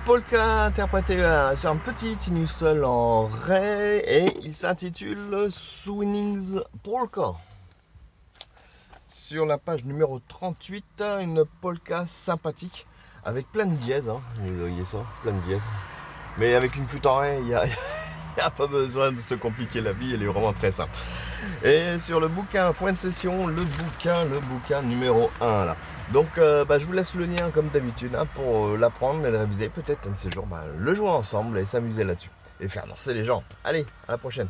polka interprété sur un petit sinusol en ré et il s'intitule Swinning's Polka. Sur la page numéro 38, une polka sympathique avec plein de dièses, hein. Vous voyez ça, plein de dièses. Mais avec une flûte en ré, il n'y a pas besoin de se compliquer la vie, elle est vraiment très simple. Et sur le bouquin Point de session, le bouquin numéro 1 là. Donc je vous laisse le lien comme d'habitude hein, pour l'apprendre et le réviser. Peut-être un de ces jours, le jouer ensemble et s'amuser là-dessus. Et faire danser les gens. Allez, à la prochaine.